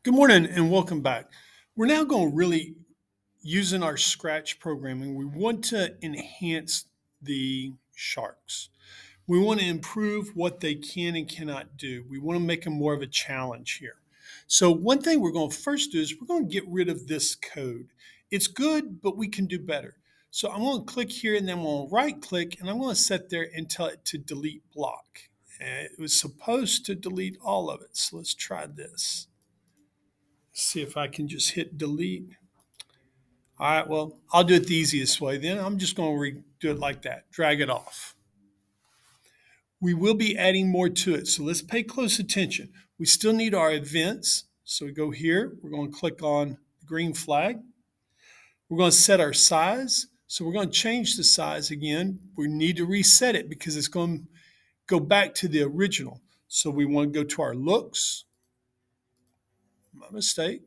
Good morning and welcome back. We're now going to really using our Scratch programming. We want to enhance the sharks. We want to improve what they can and cannot do. We want to make them more of a challenge here. So one thing we're going to first do is we're going to get rid of this code. It's good, but we can do better. So I'm going to click here and then I'm going to right click and I'm going to sit there and tell it to delete block. And it was supposed to delete all of it. So let's try this. See if I can just hit delete. All right, well, I'll do it the easiest way then. I'm just going to do it like that, drag it off. We will be adding more to it, so let's pay close attention. We still need our events, so we go here. We're going to click on the green flag. We're going to set our size, so we're going to change the size again. We need to reset it because it's going to go back to the original. So we want to go to our looks. My mistake.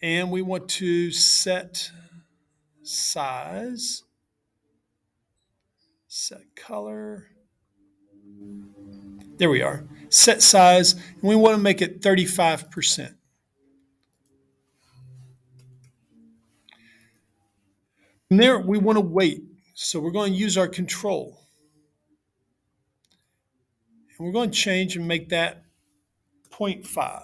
And we want to set size, set color. There we are. Set size, and we want to make it 35%. From there, we want to wait. So we're going to use our control. And we're going to change and make that 0.5.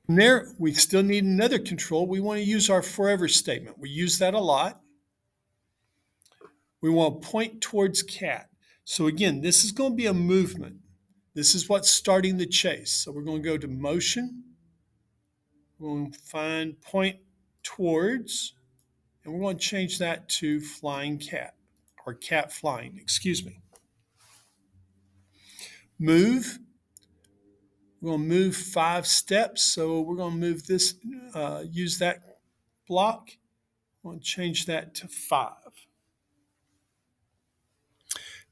From there, we still need another control. We want to use our forever statement. We use that a lot. We want to point towards cat. So again, this is going to be a movement. This is what's starting the chase. So we're going to go to motion. We're going to find point towards, and we're going to change that to flying cat, or cat flying, excuse me. Move. We're going to move 5 steps. So we're going to move this, use that block. I'm going to change that to 5.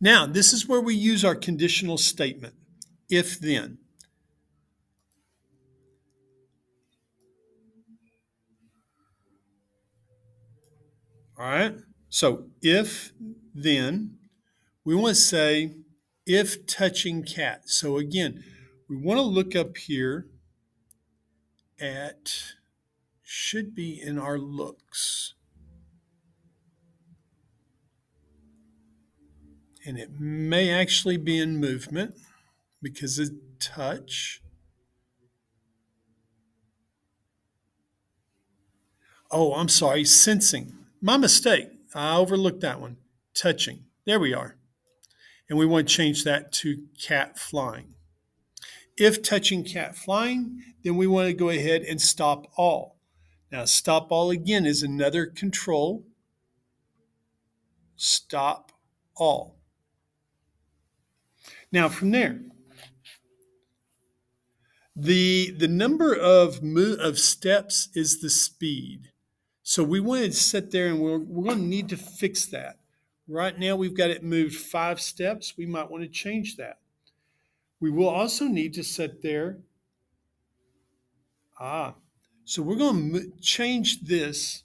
Now, this is where we use our conditional statement, if then. All right, so if then, we want to say if touching cat. So again, we want to look up here at, should be in our looks. And it may actually be in movement because of touch. Oh, I'm sorry, sensing. My mistake. I overlooked that one. Touching. There we are. And we want to change that to cat flying. If touching cat flying, then we want to go ahead and stop all. Now, stop all again is another control. Stop all. Now, from there, the number of steps is the speed. So we want to sit there and we're going to need to fix that. Right now, we've got it moved 5 steps. We might want to change that. We will also need to sit there. So we're going to change this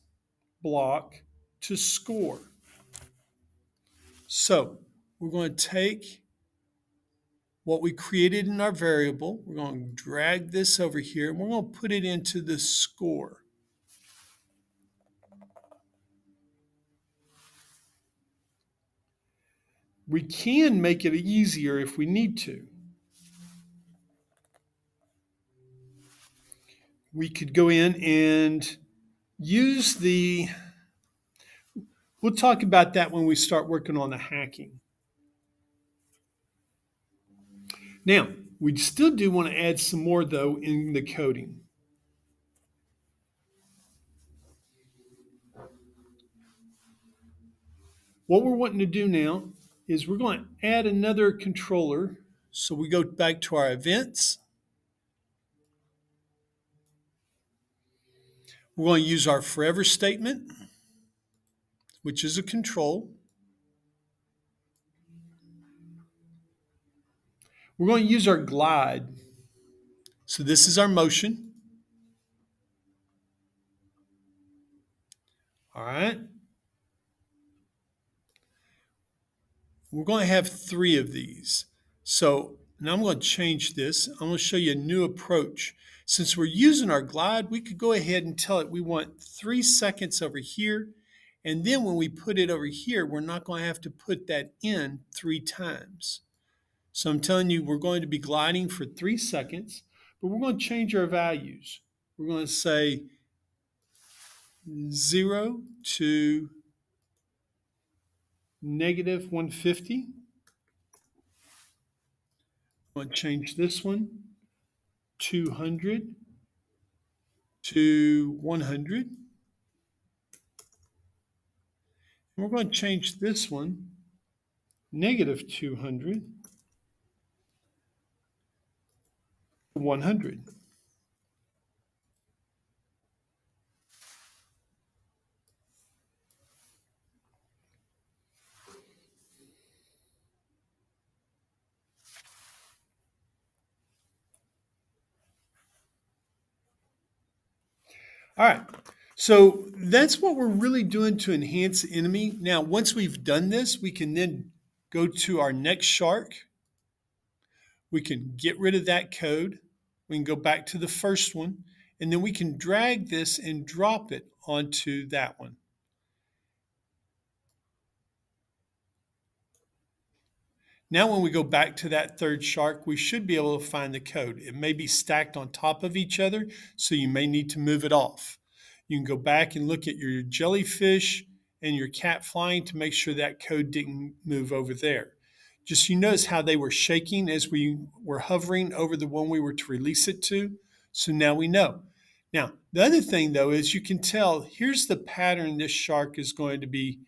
block to score. So we're going to take what we created in our variable. We're going to drag this over here and we're going to put it into the score. We can make it easier if we need to. We could go in and use we'll talk about that when we start working on the hacking. Now, we still do want to add some more though in the coding. What we're wanting to do now is we're going to add another controller. So we go back to our events. We're going to use our forever statement, which is a control. We're going to use our glide. So this is our motion. All right. We're going to have 3 of these. So now I'm going to change this. I'm going to show you a new approach. Since we're using our glide, we could go ahead and tell it we want 3 seconds over here. And then when we put it over here, we're not going to have to put that in 3 times. So I'm telling you, we're going to be gliding for 3 seconds, but we're going to change our values. We're going to say 0 to negative 150. I'm going to change this one, 200 to 100. And we're going to change this one, negative 200 to 100. All right, so that's what we're really doing to enhance the enemy. Now, once we've done this, we can then go to our next shark. We can get rid of that code. We can go back to the first one, and then we can drag this and drop it onto that one. Now, when we go back to that third shark, we should be able to find the code. It may be stacked on top of each other, so you may need to move it off. You can go back and look at your jellyfish and your cat flying to make sure that code didn't move over there. Just you notice how they were shaking as we were hovering over the one we were to release it to. So now we know. Now, the other thing though is you can tell here's the pattern this shark is going to be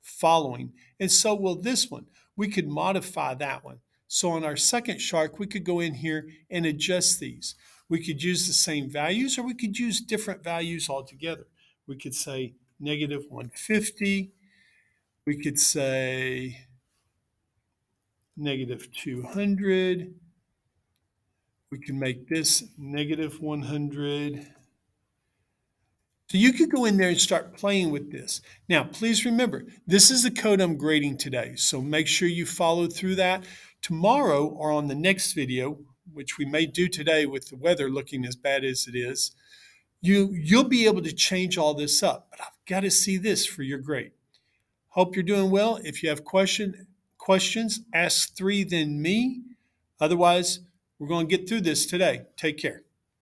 following, and so will this one. We could modify that one. So on our second shark, we could go in here and adjust these. We could use the same values, or we could use different values altogether. We could say negative 150. We could say negative 200. We can make this negative 100. So you could go in there and start playing with this. Now, please remember, this is the code I'm grading today, so make sure you follow through that. Tomorrow, or on the next video, which we may do today with the weather looking as bad as it is, you'll be able to change all this up. But I've got to see this for your grade. Hope you're doing well. If you have questions, ask 3 then me. Otherwise, we're going to get through this today. Take care.